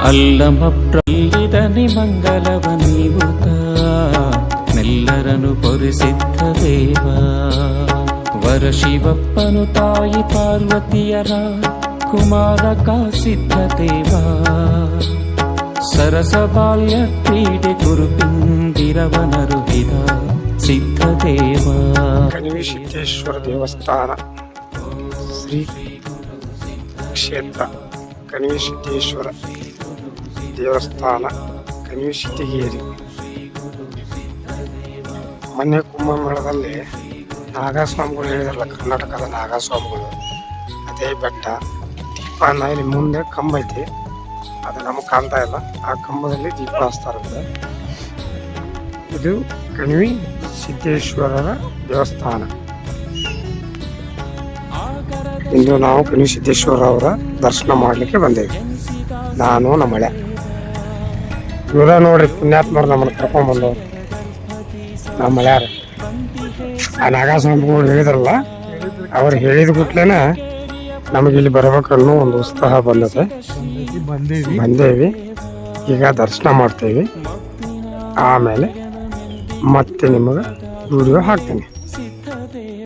ಅಲ್ಲಮಪ್ರಲ್ಲಿದನಿ ಮಂಗಲವ ನೀವುತ ನೆಲ್ಲರನು ಪೊರಿಸಿದ್ದ ದೇವ ವರ ಶಿವಪ್ಪನು ತಾಯಿ ಪಾರ್ವತಿಯರ ಕುಮಾರ ಕಾಸಿದ್ದ ದೇವ ಸರಸ ಬಾಲ್ಯ ಕ್ರೀಡೆ ಕುರುಪಿಂದಿರವನರುಗಿದ ಸಿದ್ಧ ದೇವ. ಕಣಿವಿಸಿದ್ದೇಶ್ವರ ದೇವಸ್ಥಾನ ಶ್ರೀ ಕ್ಷೇತ್ರ ಕಣಿವಿಸಿದ್ದೇಶ್ವರ ದೇವಸ್ಥಾನ ಕಣಿವಿಸಿದ್ದೇಗೇರಿ. ಮೊನ್ನೆ ಕುಂಭಮೇಳದಲ್ಲಿ ನಾಗಸ್ವಾಮಿಗಳು ಹೇಳಿದ್ರಲ್ಲ, ಕರ್ನಾಟಕದ ನಾಗಸ್ವಾಮಿಗಳು, ಅದೇ ಬೆಟ್ಟ ದೀಪನ ಇಲ್ಲಿ ಮುಂದೆ ಕಂಬ ಐತಿ, ಅದು ನಮಗೆ ಕಾಣ್ತಾ ಇಲ್ಲ. ಆ ಕಂಬದಲ್ಲಿ ದೀಪ ಹಚ್ತಾರಂತೆ. ಇದು ಕಣಿವಿ ಸಿದ್ದೇಶ್ವರರ ದೇವಸ್ಥಾನ. ಇಂದು ನಾವು ಕಣಿವಿ ಸಿದ್ದೇಶ್ವರ ಅವರ ದರ್ಶನ ಮಾಡಲಿಕ್ಕೆ ಬಂದೇವೆ. ನಾನು ನಮ್ಮ ಮಳೆ ಇವರ ನೋಡ್ರಿ, ಪುಣ್ಯಾತ್ಮರು ನಮ್ಮನ್ನು ಕರ್ಕೊಂಡ್ಬಂದವ್ರು. ನಮ್ಮ ಮಳ್ಯಾರ ಆ ನಾಗಸ್ವಾಮಿಗಳು ಹೇಳಿದ್ರಲ್ಲ, ಅವ್ರು ಹೇಳಿದ ಕೂಡ್ಲೇನ ನಮಗೆ ಇಲ್ಲಿ ಬರ್ಬೇಕನ್ನೋ ಒಂದು ಉತ್ಸಾಹ ಬಂದೇವಿ. ಈಗ ದರ್ಶನ ಮಾಡ್ತೇವೆ, ಆಮೇಲೆ ಮತ್ತೆ ನಿಮಗೆ ವಿಡಿಯೋ ಹಾಕ್ತೇನೆ.